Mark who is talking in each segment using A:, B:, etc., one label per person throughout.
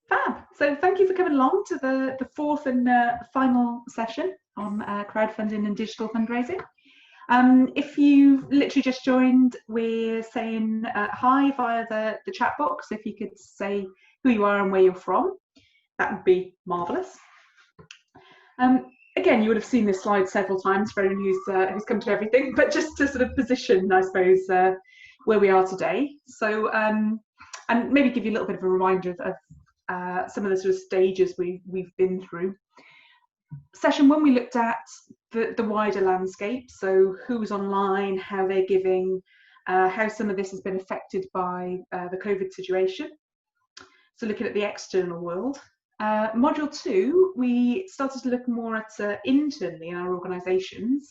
A: Fab. So thank you for coming along to the fourth and final session on crowdfunding and digital fundraising. If you've literally just joined, we're saying hi via the chat box. If you could say who you are and where you're from, that would be marvellous. Again, you would have seen this slide several times for anyone who's come to everything, but just to sort of position, I suppose, where we are today. So, and maybe give you a little bit of a reminder of some of the sort of stages we've been through. Session one, we looked at the wider landscape, so who's online, how they're giving, how some of this has been affected by the COVID situation. So looking at the external world. Module two, we started to look more at internally in our organisations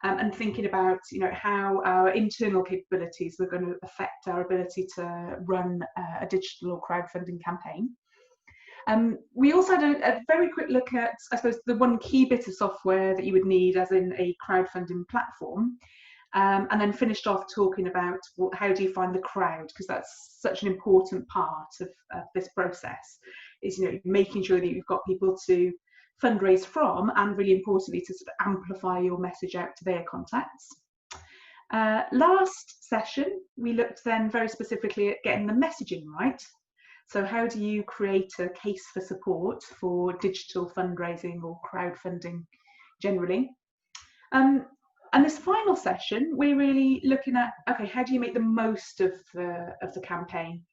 A: and thinking about how our internal capabilities were going to affect our ability to run a digital or crowdfunding campaign. We also had a very quick look at, I suppose, the one key bit of software that you would need, as in a crowdfunding platform, and then finished off talking about how do you find the crowd, because that's such an important part of this process, is making sure that you've got people to fundraise from, and really importantly to sort of amplify your message out to their contacts. Last session, we looked then very specifically at getting the messaging right. So how do you create a case for support for digital fundraising or crowdfunding generally? And this final session, we're really looking at, okay, how do you make the most of the campaign?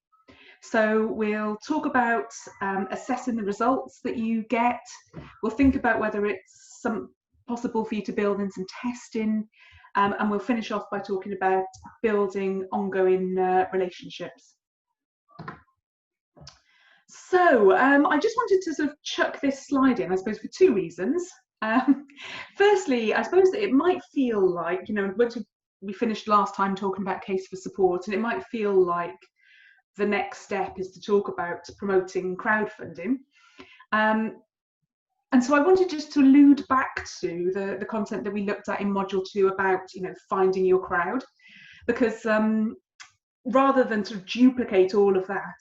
A: So we'll talk about assessing the results that you get. We'll think about whether it's possible for you to build in some testing, and we'll finish off by talking about building ongoing relationships. So I just wanted to sort of chuck this slide in, I suppose, for two reasons. Firstly, I suppose that it might feel like, once we finished last time talking about case for support, and it might feel like the next step is to talk about promoting crowdfunding. And so I wanted just to allude back to the content that we looked at in module two about, finding your crowd, because rather than sort of duplicate all of that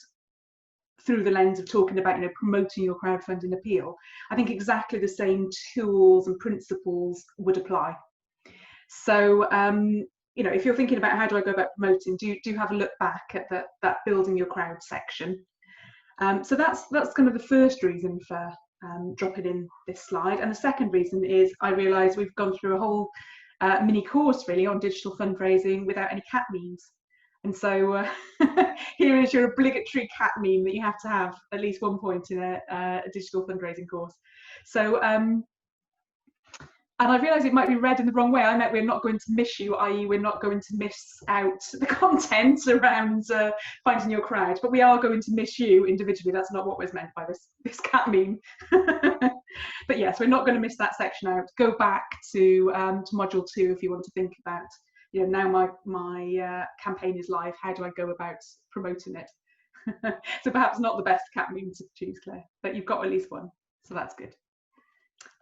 A: through the lens of talking about promoting your crowdfunding appeal, I think exactly the same tools and principles would apply. So if you're thinking about how do I go about promoting, do have a look back at that building your crowd section. So that's kind of the first reason for dropping in this slide, and the second reason is I realise we've gone through a whole mini course really on digital fundraising without any cat memes. And so here is your obligatory cat meme that you have to have at least one point in a digital fundraising course. So, and I realise it might be read in the wrong way. I meant we're not going to miss you, i.e. we're not going to miss out the content around finding your crowd, but we are going to miss you individually. That's not what was meant by this cat meme. But yes, we're not going to miss that section out. Go back to module two if you want to think about, now my campaign is live, how do I go about promoting it? So perhaps not the best cat meme to choose, Claire, but you've got at least one, so that's good.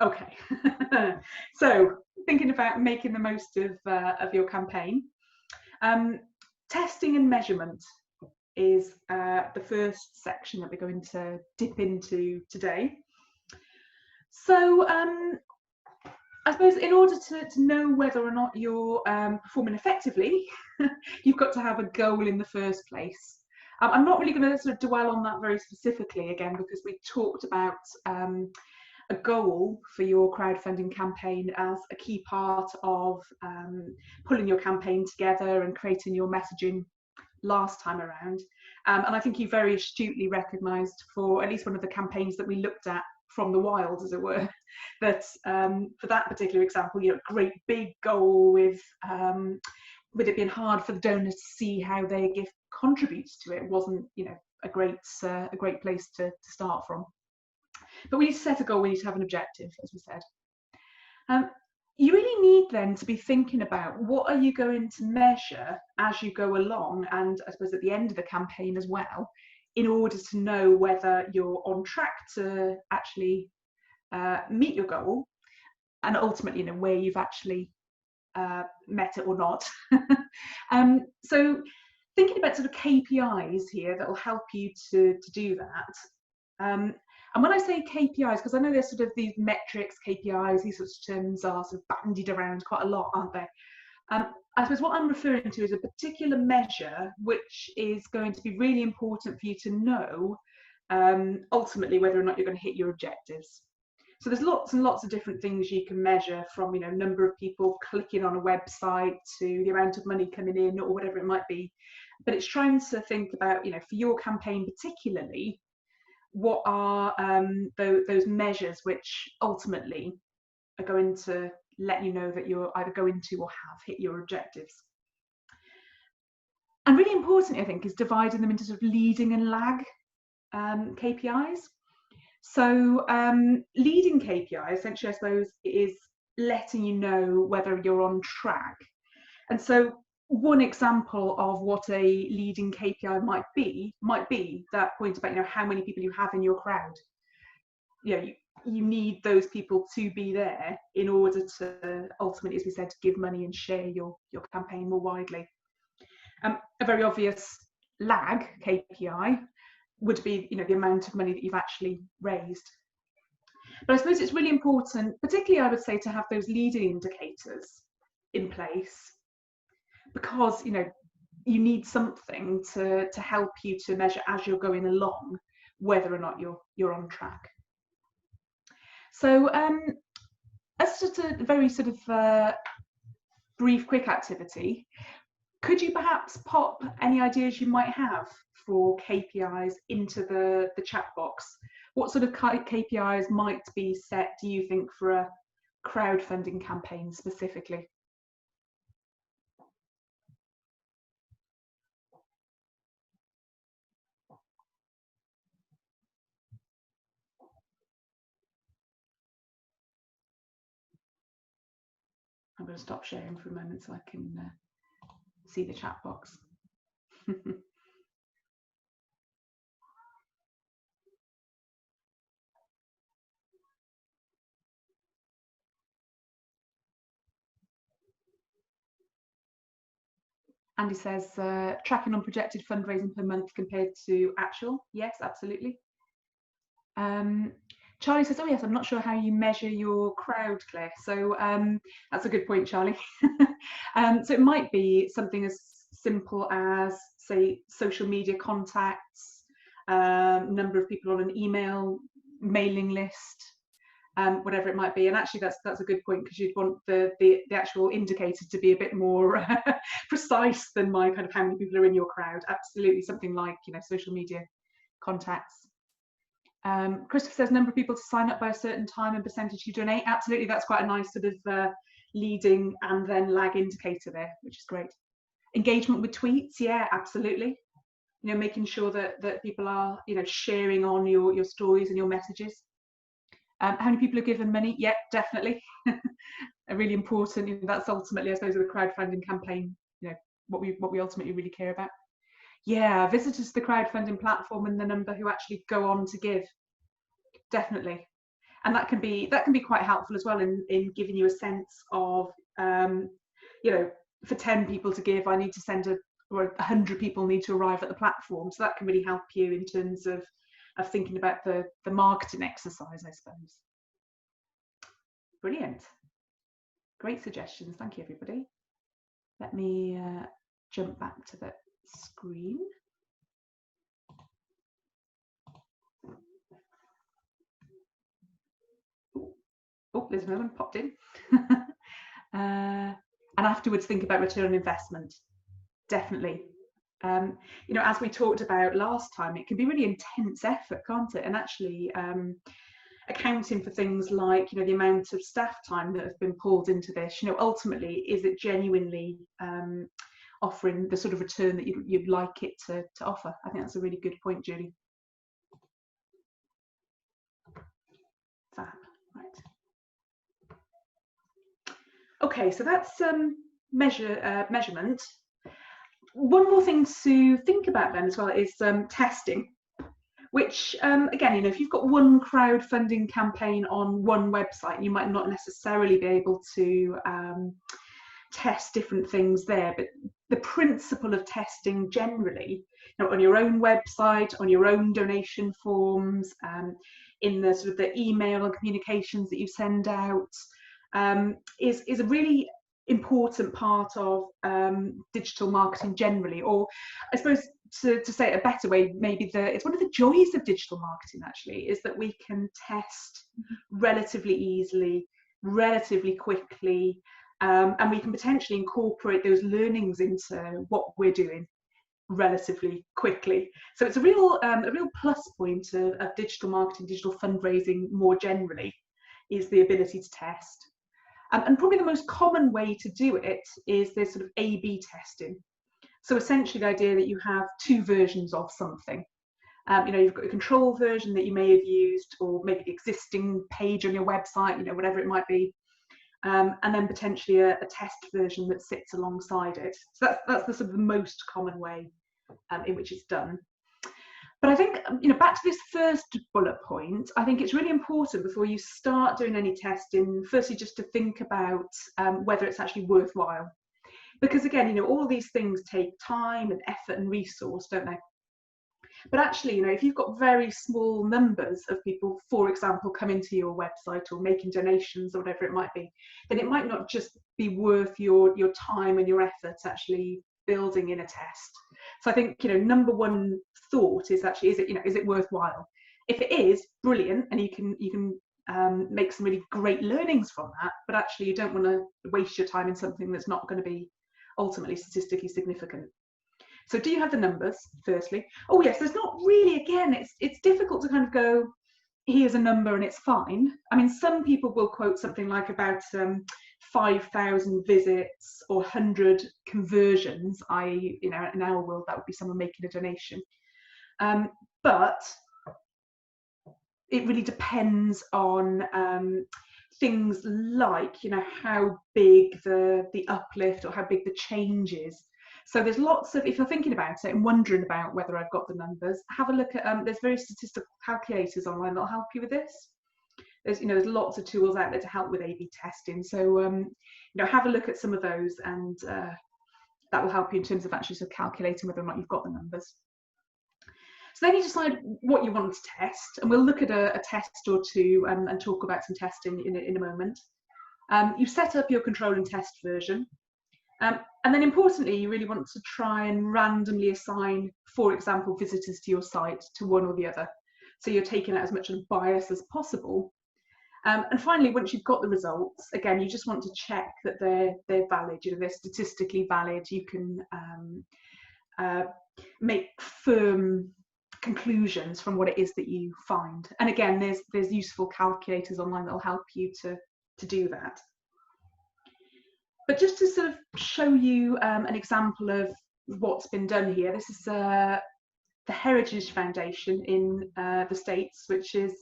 A: Okay, so thinking about making the most of your campaign. Testing and measurement is the first section that we're going to dip into today. So I suppose in order to know whether or not you're performing effectively, you've got to have a goal in the first place. I'm not really going to sort of dwell on that very specifically again, because we talked about a goal for your crowdfunding campaign as a key part of pulling your campaign together and creating your messaging last time around. And I think you very astutely recognised for at least one of the campaigns that we looked at from the wild, as it were, that for that particular example, great big goal with it being hard for the donors to see how their gift contributes to it wasn't, a great place to start from. But we need to set a goal. We need to have an objective, as we said. You really need then to be thinking about what are you going to measure as you go along, and I suppose at the end of the campaign as well, in order to know whether you're on track to actually meet your goal, and ultimately where you've actually met it or not. So thinking about sort of KPIs here that will help you to do that. And when I say KPIs, because I know there's sort of these metrics, KPIs, these sorts of terms are sort of bandied around quite a lot, aren't they? I suppose what I'm referring to is a particular measure which is going to be really important for you to know ultimately whether or not you're going to hit your objectives. So there's lots and lots of different things you can measure, from number of people clicking on a website to the amount of money coming in or whatever it might be. But it's trying to think about, for your campaign particularly, what are those measures which ultimately are going to let you know that you're either going to or have hit your objectives. And really important, I think, is dividing them into sort of leading and lag KPIs. So leading KPI, essentially, I suppose, is letting you know whether you're on track. And so one example of what a leading KPI might be that point about how many people you have in your crowd. You need those people to be there in order to ultimately, as we said, give money and share your campaign more widely. A very obvious lag KPI would be the amount of money that you've actually raised. But I suppose it's really important, particularly I would say, to have those leading indicators in place, because you need something to help you to measure as you're going along whether or not you're on track. So as just a very sort of brief, quick activity, could you perhaps pop any ideas you might have for KPIs into the chat box? What sort of KPIs might be set, do you think, for a crowdfunding campaign specifically? I'm going to stop sharing for a moment so I can see the chat box. Andy says, tracking on projected fundraising per month compared to actual. Yes, absolutely. Charlie says, oh yes, I'm not sure how you measure your crowd, Claire. So that's a good point, Charlie. So it might be something as simple as, say, social media contacts, number of people on an email mailing list, whatever it might be. And actually that's a good point, because you'd want the actual indicator to be a bit more precise than my kind of how many people are in your crowd. Absolutely, something like social media contacts. Christopher says number of people to sign up by a certain time and percentage you donate. Absolutely, that's quite a nice sort of leading and then lag indicator there, which is great. Engagement with tweets, yeah, absolutely. Making sure that people are sharing on your stories and your messages. How many people are given money? Yeah, definitely. Really important. That's ultimately, I suppose, with a crowdfunding campaign, what we ultimately really care about. Yeah, visitors to the crowdfunding platform and the number who actually go on to give, definitely. And that can be quite helpful as well in giving you a sense of, for 10 people to give, I need to send or 100 people need to arrive at the platform. So that can really help you in terms of thinking about the marketing exercise, I suppose. Brilliant. Great suggestions. Thank you, everybody. Let me jump back to the screen. Oh, there's another one popped in. And afterwards, think about return on investment. Definitely. As we talked about last time, it can be really intense effort, can't it? And actually, accounting for things like the amount of staff time that have been pulled into this, ultimately, is it genuinely offering the sort of return that you'd like it to offer? I think that's a really good point, Julie. Fab, right. Okay, so that's measurement. One more thing to think about then as well is testing, which again, if you've got one crowdfunding campaign on one website, you might not necessarily be able to test different things there, but the principle of testing generally, on your own website, on your own donation forms, in the sort of the email and communications that you send out, is a really important part of digital marketing generally. Or I suppose to say it a better way, maybe it's one of the joys of digital marketing actually, is that we can test relatively easily, relatively quickly, and we can potentially incorporate those learnings into what we're doing relatively quickly. So it's a real plus point of digital marketing, digital fundraising more generally, is the ability to test. And probably the most common way to do it is this sort of A/B testing. So essentially the idea that you have two versions of something. You've got a control version that you may have used, or maybe the existing page on your website, whatever it might be. And then potentially a test version that sits alongside it. So that's the sort of the most common way in which it's done. But I think, back to this first bullet point, I think it's really important before you start doing any testing, firstly, just to think about whether it's actually worthwhile. Because again, all these things take time and effort and resource, don't they? But actually, if you've got very small numbers of people, for example, coming to your website or making donations or whatever it might be, then it might not just be worth your time and your efforts actually building in a test. So I think, number one thought is actually, is it worthwhile? If it is, brilliant, and you can make some really great learnings from that, but actually you don't want to waste your time in something that's not going to be ultimately statistically significant. So do you have the numbers, firstly? Oh yes, there's not really, again, it's difficult to kind of go, here's a number and it's fine. I mean, some people will quote something like about 5,000 visits or 100 conversions, i.e., in our world, that would be someone making a donation. But it really depends on things like, how big the uplift or how big the change is. So there's lots of, if you're thinking about it and wondering about whether I've got the numbers, have a look at, there's various statistical calculators online that'll help you with this. There's lots of tools out there to help with A/B testing. So, have a look at some of those, and that will help you in terms of actually sort of calculating whether or not you've got the numbers. So then you decide what you want to test, and we'll look at a test or two and talk about some testing in a moment. You set up your control and test version. And then importantly, you really want to try and randomly assign, for example, visitors to your site to one or the other. So you're taking out as much of a bias as possible. And finally, once you've got the results, again, you just want to check that they're valid, they're statistically valid. You can make firm conclusions from what it is that you find. And again, there's useful calculators online that will help you to do that. But just to sort of show you an example of what's been done here, this is the Heritage Foundation in the States, which is,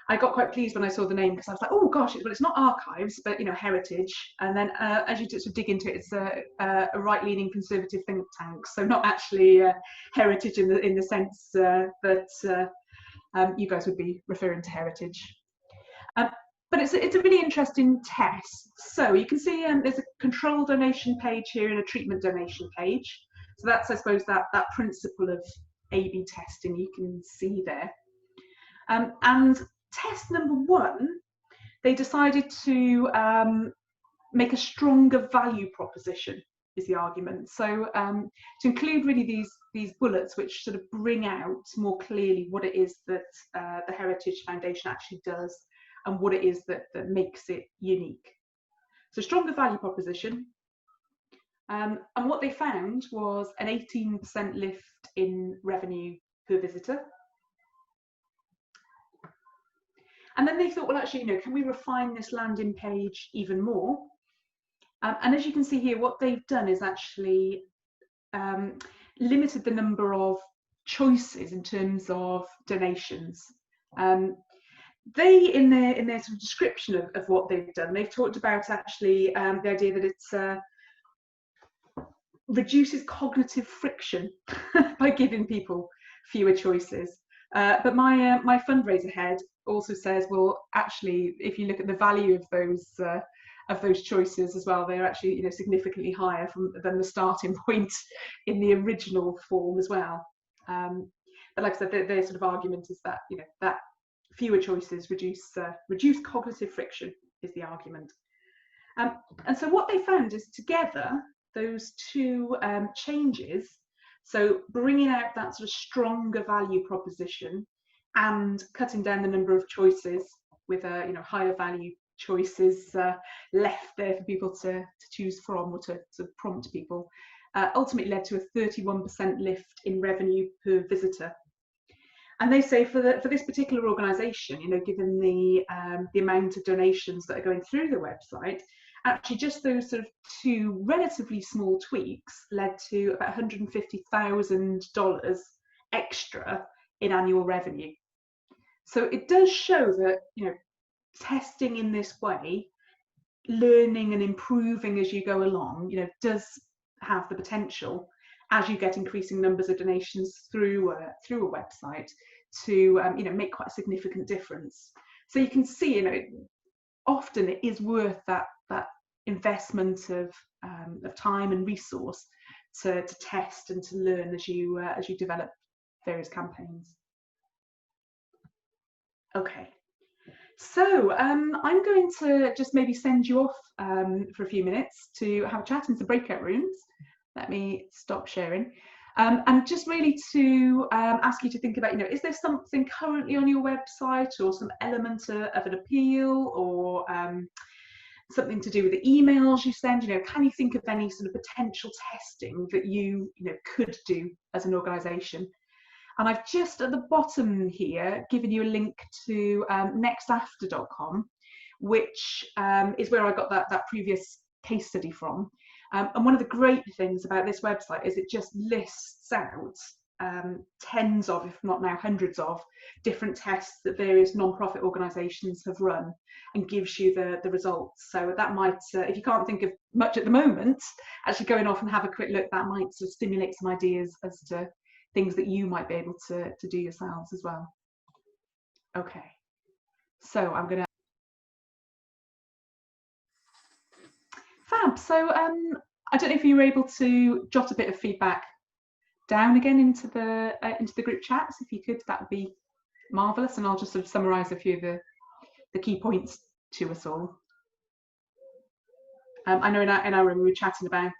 A: I got quite pleased when I saw the name, because I was like, oh gosh, well, it's not archives, but heritage. And then as you sort of dig into it, it's a right-leaning conservative think tank, so not actually heritage in the sense that you guys would be referring to heritage. But it's a really interesting test. So you can see there's a control donation page here and a treatment donation page. So that's, I suppose, that principle of A/B testing you can see there. And test number one, they decided to make a stronger value proposition, is the argument. So to include really these bullets which sort of bring out more clearly what it is that the Heritage Foundation actually does, and what it is that makes it unique. So stronger value proposition. And what they found was an 18% lift in revenue per visitor. And then they thought, well, actually, can we refine this landing page even more? And as you can see here, what they've done is actually limited the number of choices in terms of donations. They, in their sort of description of what they've done, they've talked about actually the idea that it's reduces cognitive friction by giving people fewer choices. But my fundraiser head also says, well, actually, if you look at the value of those of those choices as well. They're actually, you know, significantly higher than the starting point in the original form as well. But like I said, their sort of argument is that, you know, that fewer choices reduce cognitive friction is the argument. And so what they found is together, those two changes, so bringing out that sort of stronger value proposition and cutting down the number of choices with you know, higher value choices left there for people to choose from, or to prompt people, ultimately led to a 31% lift in revenue per visitor. And they say for this particular organisation, you know, given the amount of donations that are going through the website, actually just those sort of two relatively small tweaks led to about $150,000 extra in annual revenue. So it does show that, you know, testing in this way, learning and improving as you go along, you know, does have the potential, as you get increasing numbers of donations through a website, to you know, make quite a significant difference. So you can see, you know, often it is worth that investment of time and resource to test and to learn as you develop various campaigns. Okay, so I'm going to just maybe send you off for a few minutes to have a chat into breakout rooms. Let me stop sharing. And just really to ask you to think about, you know, is there something currently on your website, or some element of an appeal, or something to do with the emails you send? You know, can you think of any sort of potential testing that you know, could do as an organisation? And I've just at the bottom here given you a link to nextafter.com, which is where I got that previous case study from. And one of the great things about this website is it just lists out tens of, if not now hundreds of, different tests that various non-profit organisations have run, and gives you the results. So that might, if you can't think of much at the moment, actually going off and have a quick look, that might sort of stimulate some ideas as to things that you might be able to do yourselves as well. Okay, so I'm gonna fab. So I don't know if you were able to jot a bit of feedback down again into the group chats. If you could, that would be marvelous. And I'll just sort of summarise a few of the key points to us all. I know in our room we were chatting about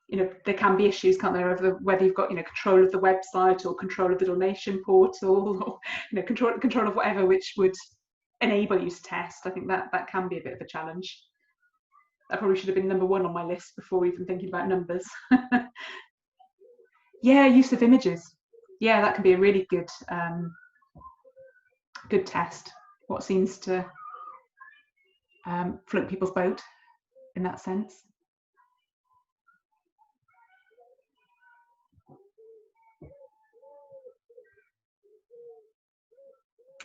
A: you know, there can be issues, can't there, over whether you've got, you know, control of the website, or control of the donation portal, or, you know, control of whatever, which would enable you to test. I think that can be a bit of a challenge. That probably should have been number one on my list before even thinking about numbers. Yeah, use of images. Yeah, that can be a really good good test. What seems to float people's boat in that sense.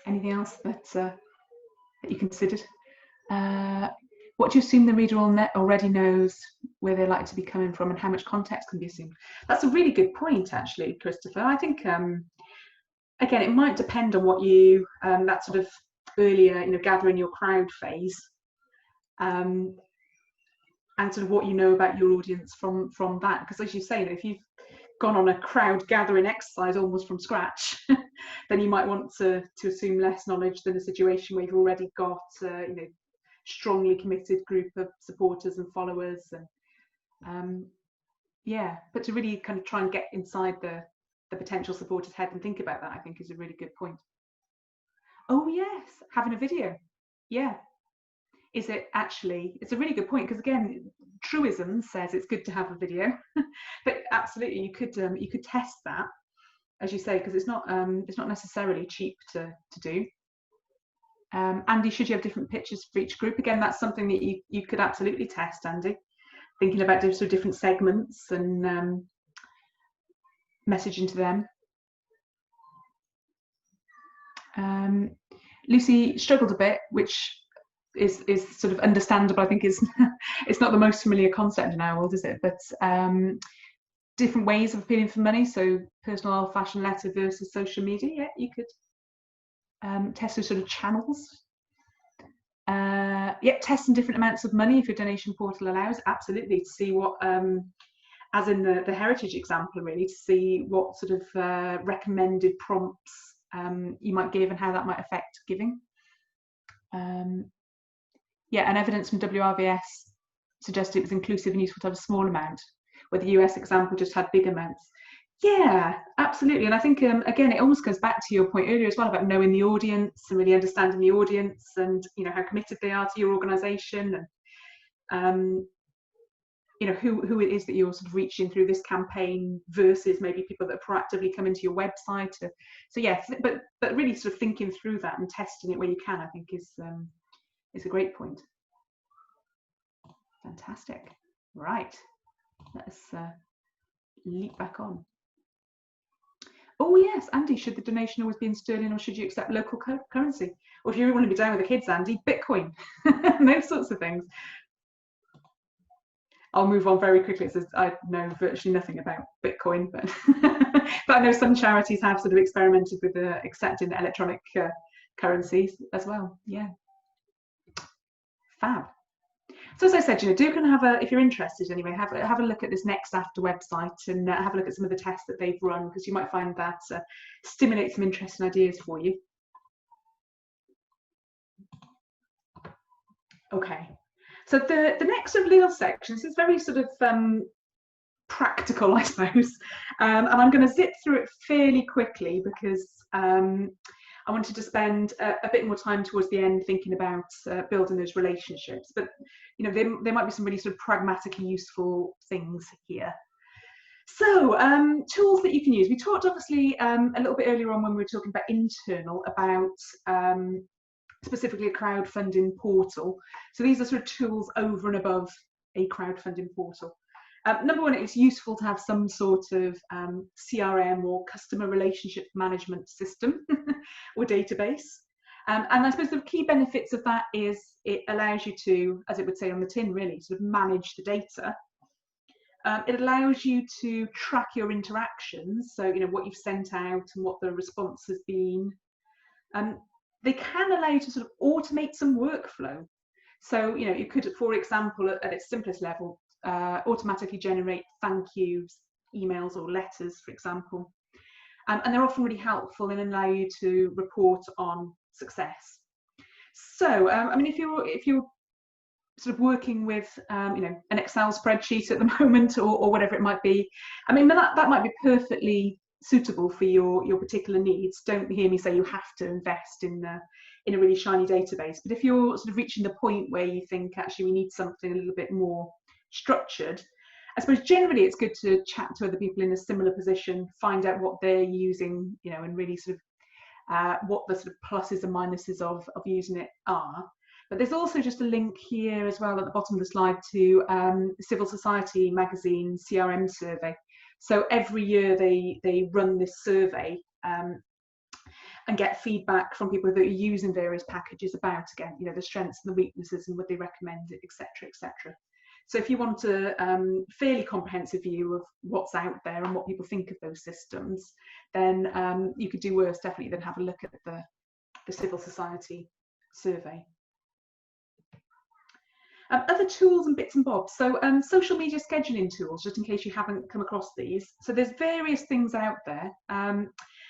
A: Anything else that you considered? What do you assume the reader already knows where they're likely to be coming from, and how much context can be assumed? That's a really good point, actually, Christopher. I think again, it might depend on what you that sort of earlier, you know, gathering your crowd phase, and sort of what you know about your audience from that. Because as you say, if you've gone on a crowd gathering exercise almost from scratch, then you might want to assume less knowledge than a situation where you've already got you know, strongly committed group of supporters and followers. And yeah, but to really kind of try and get inside the potential supporter's head and think about that, I think is a really good point. Oh yes, having a video. Yeah, is it actually, it's a really good point, because again, truism says it's good to have a video. But absolutely, you could test that, as you say, because it's not necessarily cheap to do. Andy, should you have different pictures for each group? Again, that's something that you could absolutely test, Andy, thinking about different segments and messaging to them. Lucy struggled a bit, which is sort of understandable. I think it's not the most familiar concept in our world, is it? But different ways of appealing for money, so personal old-fashioned letter versus social media. Yeah, you could test those sort of channels. Yep, test some different amounts of money if your donation portal allows, absolutely, to see what, as in the heritage example, really, to see what sort of recommended prompts you might give and how that might affect giving. Yeah, and evidence from WRVS suggested it was inclusive and useful to have a small amount, where the US example just had big amounts. Yeah, absolutely. And I think, again, it almost goes back to your point earlier as well about knowing the audience and really understanding the audience and, you know, how committed they are to your organisation and, you know, who it is that you're sort of reaching through this campaign versus maybe people that proactively come into your website. So yeah, but really sort of thinking through that and testing it where you can, I think is a great point. Fantastic. Right, let's leap back on. Oh yes, Andy, should the donation always be in sterling or should you accept local currency? Or if you really want to be down with the kids, Andy, Bitcoin, those sorts of things. I'll move on very quickly. It says I know virtually nothing about Bitcoin, but but I know some charities have sort of experimented with accepting electronic currencies as well. Yeah, fab. So as I said, you know, do kind of have a, if you're interested anyway, have a look at this Next After website and have a look at some of the tests that they've run, because you might find that stimulate some interesting ideas for you. Okay, so the next of little sections is very sort of practical, I suppose, and I'm going to zip through it fairly quickly because I wanted to spend a bit more time towards the end thinking about building those relationships. But you know, there might be some really sort of pragmatically useful things here. So tools that you can use. We talked obviously a little bit earlier on when we were talking about internal about specifically a crowdfunding portal. So these are sort of tools over and above a crowdfunding portal. Number one, it's useful to have some sort of CRM or customer relationship management system or database. And I suppose the key benefits of that is it allows you to, as it would say on the tin really, sort of manage the data. It allows you to track your interactions, so you know what you've sent out and what the response has been. They can allow you to sort of automate some workflow. So you know you could, for example, at its simplest level, automatically generate thank yous, emails or letters, for example. And they're often really helpful and allow you to report on success. So, I mean, if you're sort of working with, you know, an Excel spreadsheet at the moment or whatever it might be, I mean, that might be perfectly suitable for your particular needs. Don't hear me say you have to invest in a really shiny database. But if you're sort of reaching the point where you think actually we need something a little bit more structured, I suppose generally it's good to chat to other people in a similar position, find out what they're using, you know, and really sort of what the sort of pluses and minuses of using it are. But there's also just a link here as well at the bottom of the slide to Civil Society magazine CRM survey. So every year they run this survey and get feedback from people that are using various packages about, again, you know, the strengths and the weaknesses and would they recommend it, etc., etc. So if you want a fairly comprehensive view of what's out there and what people think of those systems, then you could do worse definitely than have a look at the Civil Society survey. Other tools and bits and bobs. So social media scheduling tools, just in case you haven't come across these. So there's various things out there.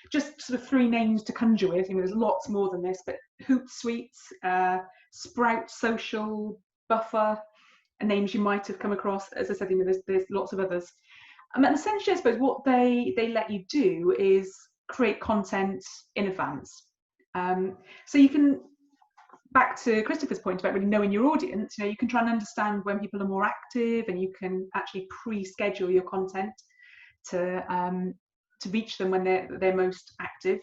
A: Just sort of three names to conjure with. You know, there's lots more than this, but Hootsuite, Sprout Social, Buffer, names you might have come across. As I said, you know, there's lots of others. And essentially, I suppose what they let you do is create content in advance. So you can, back to Christopher's point about really knowing your audience, you know, you can try and understand when people are more active, and you can actually pre-schedule your content to reach them when they're most active.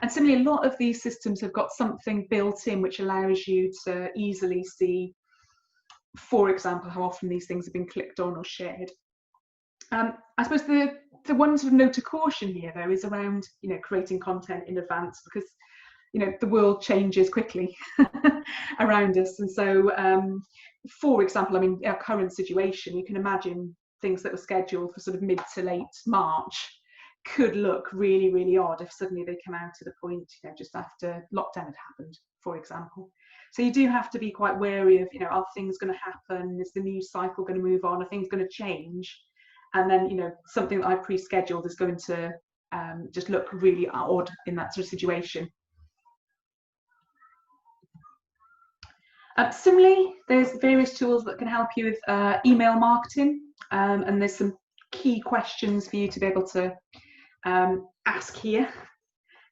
A: And similarly, a lot of these systems have got something built in which allows you to easily see, for example, how often these things have been clicked on or shared. I suppose the one sort of note of caution here, though, is around, you know, creating content in advance, because, you know, the world changes quickly around us. And so, for example, I mean, our current situation, you can imagine things that were scheduled for sort of mid to late March could look really, really odd if suddenly they come out at a point, you know, just after lockdown had happened, for example. So you do have to be quite wary of, you know, are things going to happen? Is the news cycle going to move on? Are things going to change? And then, you know, something that I pre-scheduled is going to just look really odd in that sort of situation. Similarly, there's various tools that can help you with email marketing, and there's some key questions for you to be able to ask here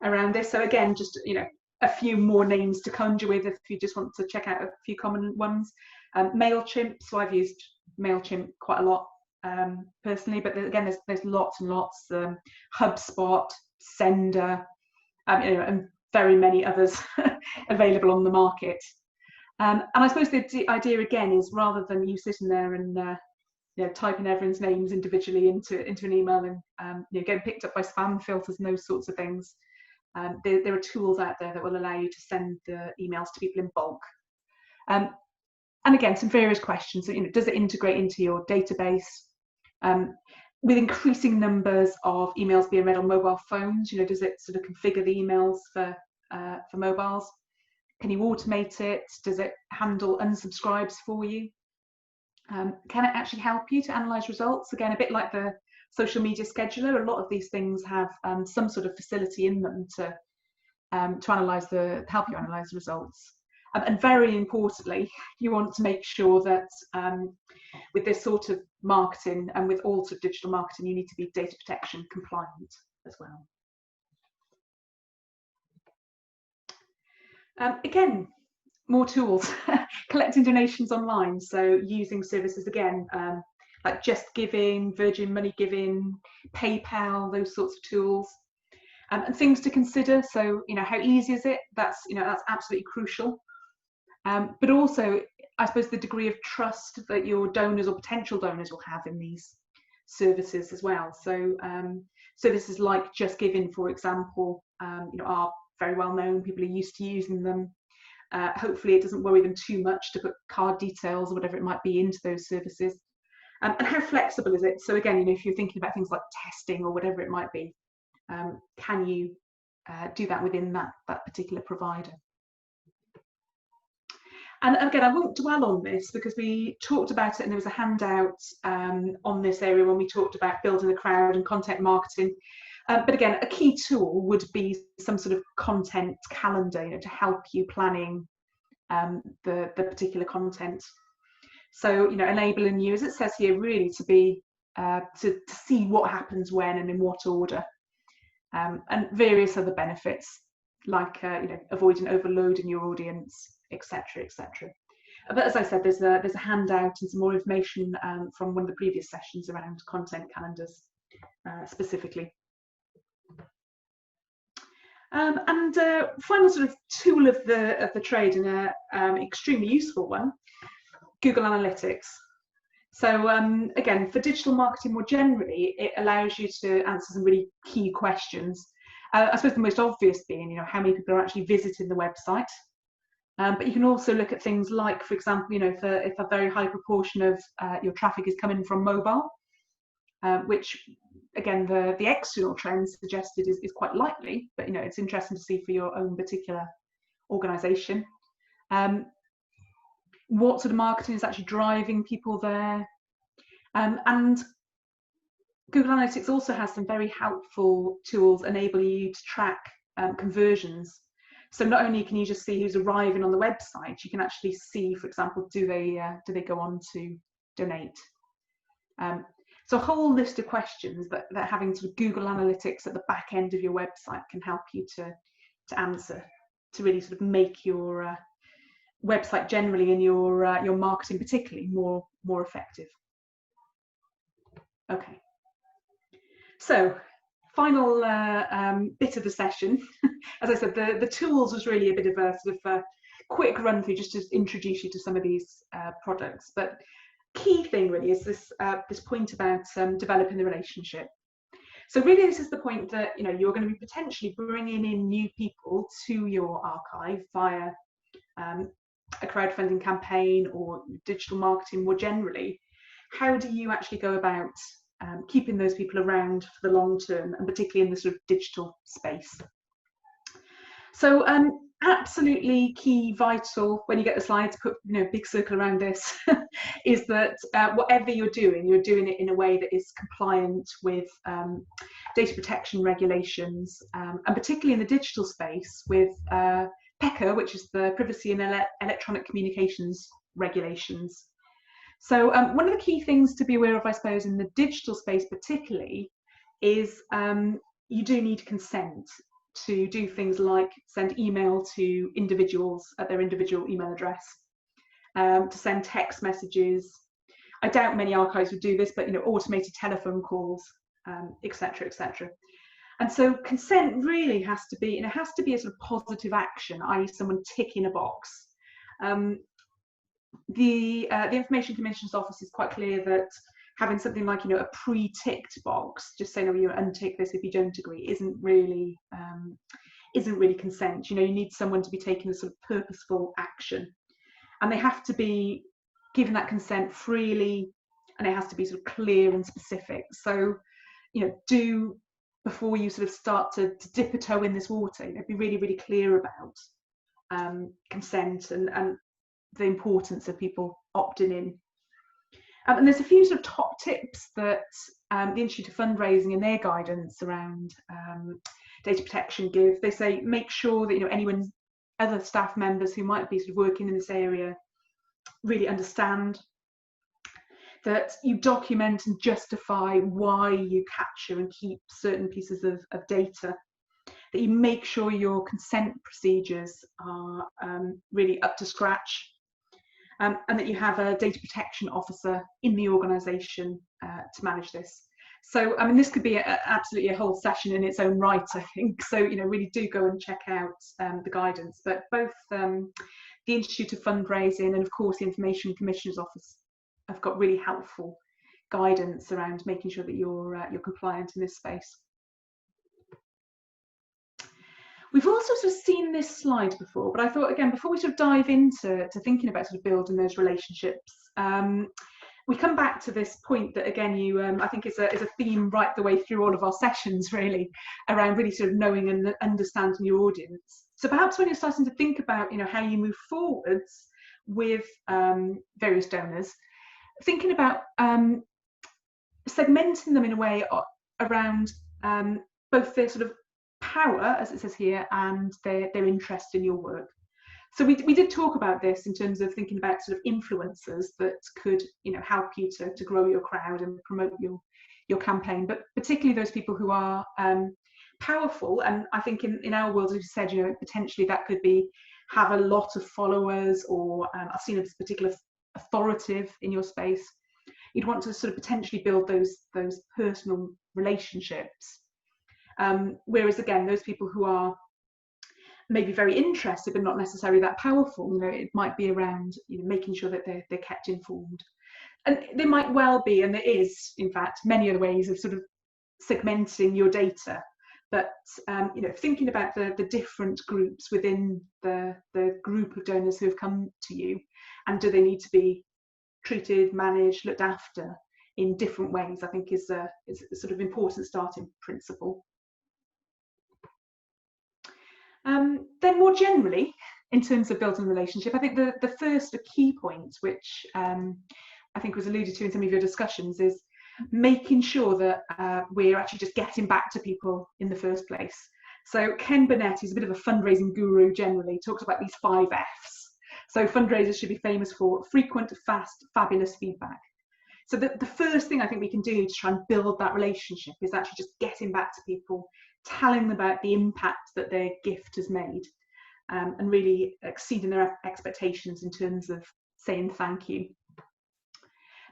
A: around this. So again, just, you know, a few more names to conjure with if you just want to check out a few common ones. Mailchimp, so I've used Mailchimp quite a lot personally, but again, there's lots and lots. HubSpot, Sender, you know, and very many others available on the market. And I suppose the idea again is, rather than you sitting there and you know, typing everyone's names individually into an email and you know, getting picked up by spam filters and those sorts of things, there are tools out there that will allow you to send the emails to people in bulk. And again, some various questions. So, you know, does it integrate into your database? With increasing numbers of emails being read on mobile phones, you know, does it sort of configure the emails for mobiles? Can you automate it? Does it handle unsubscribes for you? Can it actually help you to analyze results? Again, a bit like the social media scheduler, a lot of these things have some sort of facility in them to help you analyze the results. And very importantly, you want to make sure that with this sort of marketing and with all sort of digital marketing, you need to be data protection compliant as well. Again, more tools. Collecting donations online, so using services again like Just Giving, Virgin Money Giving, PayPal, those sorts of tools, and things to consider. So, you know, how easy is it? That's, you know, that's absolutely crucial. But also, I suppose, the degree of trust that your donors or potential donors will have in these services as well. So services like Just Giving, for example, you know, are very well known. People are used to using them. Hopefully it doesn't worry them too much to put card details or whatever it might be into those services. And how flexible is it? So again, you know, if you're thinking about things like testing or whatever it might be, can you do that within that particular provider? And again, I won't dwell on this because we talked about it and there was a handout on this area when we talked about building the crowd and content marketing. But again, a key tool would be some sort of content calendar, you know, to help you planning the particular content. So, you know, enabling you, as it says here, really to be to see what happens when and in what order, and various other benefits like you know, avoiding overloading your audience, etc., etc. But as I said, there's a handout and some more information from one of the previous sessions around content calendars specifically. And final sort of tool of the trade, and an extremely useful one, Google Analytics. So again, for digital marketing more generally, it allows you to answer some really key questions. I suppose the most obvious being, you know, how many people are actually visiting the website. But you can also look at things like, for example, you know, if a very high proportion of your traffic is coming from mobile, which again, the external trend suggested is quite likely, but you know, it's interesting to see for your own particular organisation. What sort of marketing is actually driving people there? And Google Analytics also has some very helpful tools enabling you to track conversions. So not only can you just see who's arriving on the website, you can actually see, for example, do they go on to donate? So a whole list of questions that having sort of Google Analytics at the back end of your website can help you to answer, to really sort of make your website generally and your marketing particularly more effective. Okay. So final bit of the session. As I said, the tools was really a bit of a sort of a quick run through just to introduce you to some of these products. But key thing really is this point about developing the relationship. So really, this is the point that, you know, you're going to be potentially bringing in new people to your archive via a crowdfunding campaign or digital marketing more generally. How do you actually go about keeping those people around for the long term, and particularly in the sort of digital space. So absolutely key, vital, when you get the slides, put big circle around this, is that whatever you're doing it in a way that is compliant with data protection regulations, and particularly in the digital space with PECA, which is the Privacy and Electronic Communications regulations. So one of the key things to be aware of, I suppose, in the digital space particularly, is you do need consent to do things like send email to individuals at their individual email address, to send text messages. I doubt many archives would do this, but automated telephone calls, etc., etc. And so consent really has to be, it has to be a sort of positive action, i.e. someone ticking a box. The Information Commissioner's Office is quite clear that having something like a pre-ticked box, just saying, oh, you untick this if you don't agree, isn't really consent. You need someone to be taking a sort of purposeful action, and they have to be given that consent freely, and it has to be sort of clear and specific. So do, before you sort of start to dip a toe in this water, be really, really clear about consent and the importance of people opting in. And there's a few sort of top tips that the Institute of Fundraising and their guidance around data protection give. They say make sure that anyone, other staff members who might be sort of working in this area, really understand that you document and justify why you capture and keep certain pieces of data, that you make sure your consent procedures are really up to scratch, and that you have a data protection officer in the organisation to manage this. So, I mean, this could be absolutely a whole session in its own right, I think. So, really do go and check out the guidance. But both the Institute of Fundraising and, of course, the Information Commissioner's Office have got really helpful guidance around making sure that you're compliant in this space. We've also sort of seen this slide before, but I thought, again, before we sort of dive into thinking about sort of building those relationships, we come back to this point that, again, I think is a theme right the way through all of our sessions, really, around really sort of knowing and understanding your audience. So perhaps when you're starting to think about, how you move forwards with various donors, thinking about segmenting them in a way around both their sort of power, as it says here, and their interest in your work. So we did talk about this in terms of thinking about sort of influencers that could help you to grow your crowd and promote your campaign, but particularly those people who are powerful. And I think in our world, as you said, potentially that could be have a lot of followers, or I've seen a particular authoritative in your space. You'd want to sort of potentially build those personal relationships. Whereas again, those people who are maybe very interested but not necessarily that powerful, it might be around making sure that they're kept informed. And there might well be, and there is in fact many other ways of sort of segmenting your data, but thinking about the different groups within the group of donors who have come to you, and do they need to be treated, managed, looked after in different ways, I think is a sort of important starting principle. Then more generally, in terms of building a relationship, I think the first key point, which I think was alluded to in some of your discussions, is making sure that we're actually just getting back to people in the first place. So Ken Burnett, who's a bit of a fundraising guru generally, talks about these 5 Fs. So fundraisers should be famous for frequent, fast, fabulous feedback. So the first thing I think we can do to try and build that relationship is actually just getting back to people, telling them about the impact that their gift has made, and really exceeding their expectations in terms of saying thank you.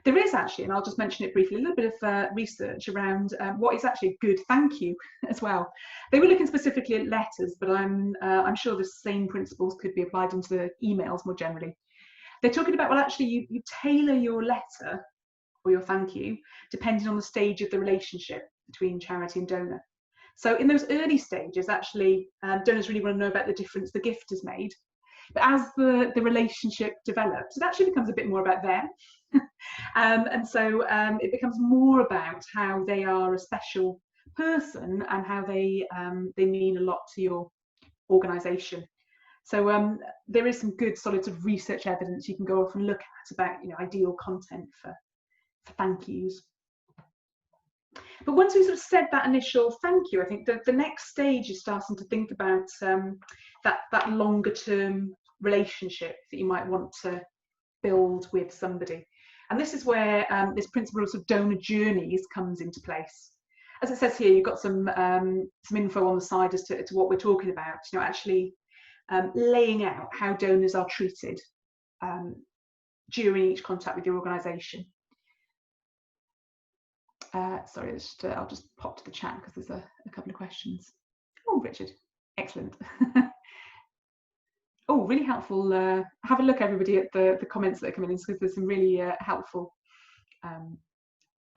A: There is actually, and I'll just mention it briefly, a little bit of research around what is actually a good thank you as well. They were looking specifically at letters, but I'm sure the same principles could be applied into the emails more generally. They're talking about, well, actually you tailor your letter or your thank you depending on the stage of the relationship between charity and donor. So in those early stages, actually, donors really want to know about the difference the gift has made. But as the relationship develops, it actually becomes a bit more about them. And so it becomes more about how they are a special person and how they mean a lot to your organisation. So there is some good solid sort of research evidence you can go off and look at about ideal content for thank yous. But once we sort of said that initial thank you, I think the next stage is starting to think about that longer term relationship that you might want to build with somebody. And this is where this principle of sort of donor journeys comes into place. As it says here, you've got some info on the side as to what we're talking about. Actually laying out how donors are treated during each contact with your organisation. Sorry, I'll just pop to the chat because there's a couple of questions. Oh, Richard, excellent. Oh, really helpful. Have a look, everybody, at the comments that are coming in, because there's some really helpful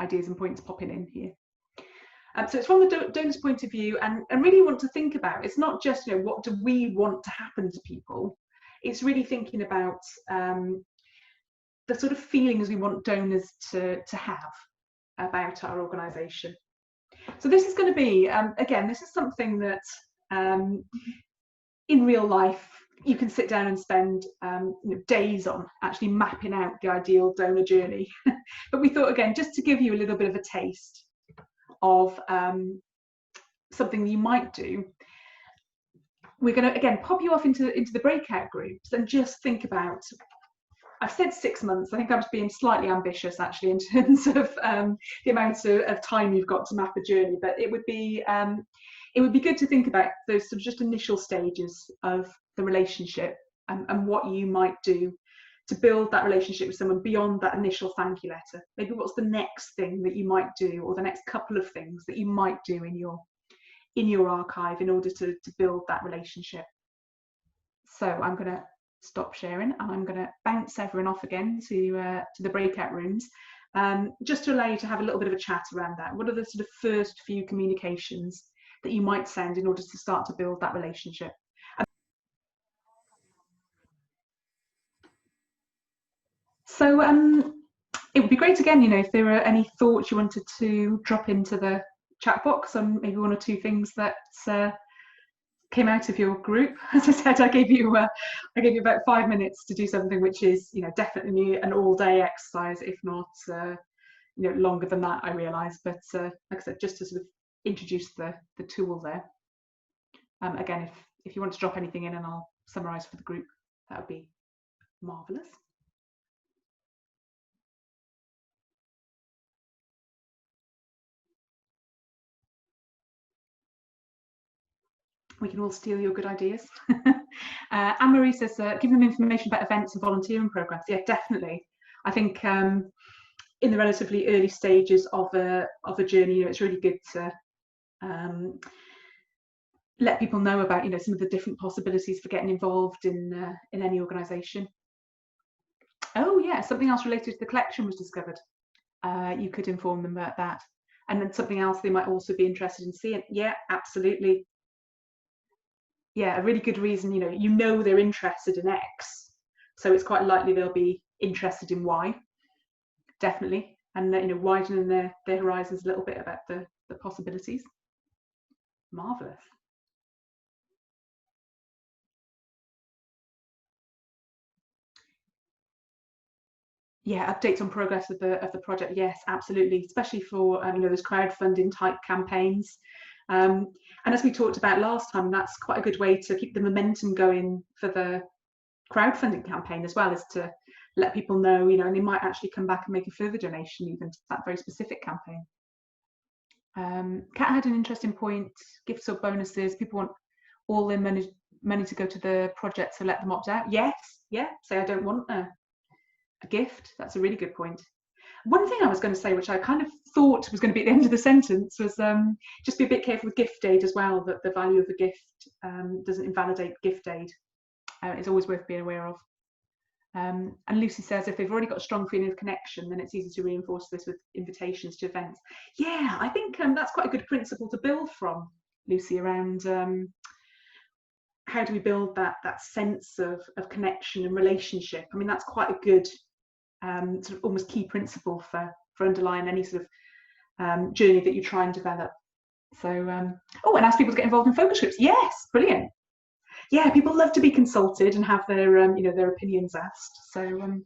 A: ideas and points popping in here. So it's from the donor's point of view, and really want to think about, it's not just what do we want to happen to people, it's really thinking about the sort of feelings we want donors to have about our organisation. So this is going to be, again, this is something that in real life you can sit down and spend days on actually mapping out the ideal donor journey. But we thought, again, just to give you a little bit of a taste of something you might do, we're going to again pop you off into the breakout groups and just think about, I've said 6 months, I think I was being slightly ambitious actually in terms of the amount of time you've got to map a journey, but it would be good to think about those sort of just initial stages of the relationship and what you might do to build that relationship with someone beyond that initial thank you letter. Maybe what's the next thing that you might do, or the next couple of things that you might do in your archive in order to build that relationship. So I'm going to stop sharing and I'm going to bounce everyone off again to the breakout rooms, just to allow you to have a little bit of a chat around that. What are the sort of first few communications that you might send in order to start to build that relationship? So it would be great, again, if there are any thoughts you wanted to drop into the chat box on maybe one or two things that came out of your group. As I said, I gave you about 5 minutes to do something which is definitely an all-day exercise, if not longer than that, I realise. But like I said, just to sort of introduce the tool there. Again, if you want to drop anything in and I'll summarise for the group, that would be marvellous. We can all steal your good ideas. Anne-Marie says, give them information about events and volunteering programs. Yeah, definitely. I think in the relatively early stages of a journey, it's really good to let people know about some of the different possibilities for getting involved in any organisation. Oh yeah, something else related to the collection was discovered. You could inform them about that, and then something else they might also be interested in seeing. Yeah, absolutely. Yeah, a really good reason, they're interested in X, so it's quite likely they'll be interested in Y, definitely, and widening their horizons a little bit about the possibilities. Marvellous. Yeah, updates on progress of the project. Yes, absolutely, especially for those crowdfunding type campaigns. And as we talked about last time, that's quite a good way to keep the momentum going for the crowdfunding campaign as well, is to let people know, and they might actually come back and make a further donation even to that very specific campaign. Kat had an interesting point, gifts or bonuses. People want all their money to go to the project, so let them opt out. Yes, yeah, say I don't want a gift. That's a really good point. One thing I was going to say, which I kind of thought was going to be at the end of the sentence, was just be a bit careful with gift aid as well, that the value of the gift doesn't invalidate gift aid. It's always worth being aware of. And Lucy says, if they've already got a strong feeling of connection, then it's easy to reinforce this with invitations to events. Yeah, I think that's quite a good principle to build from, Lucy, around how do we build that sense of connection and relationship? I mean, that's quite a good sort of almost key principle for underlying any sort of journey that you try and develop. So, oh, and ask people to get involved in focus groups. Yes, brilliant. Yeah, people love to be consulted and have their you know, their opinions asked. So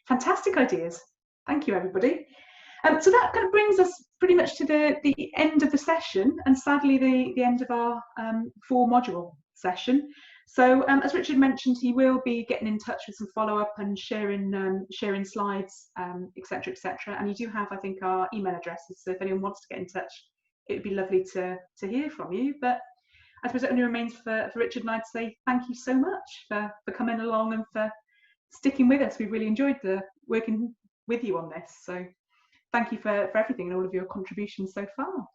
A: fantastic ideas. Thank you, everybody. So that kind of brings us pretty much to the end of the session, and sadly the end of our 4-module session. So as Richard mentioned, he will be getting in touch with some follow-up and sharing slides, etc., etc. And you do have, I think, our email addresses. So if anyone wants to get in touch, it would be lovely to hear from you. But I suppose it only remains for Richard and I to say thank you so much for coming along and for sticking with us. We really enjoyed working with you on this. So thank you for everything and all of your contributions so far.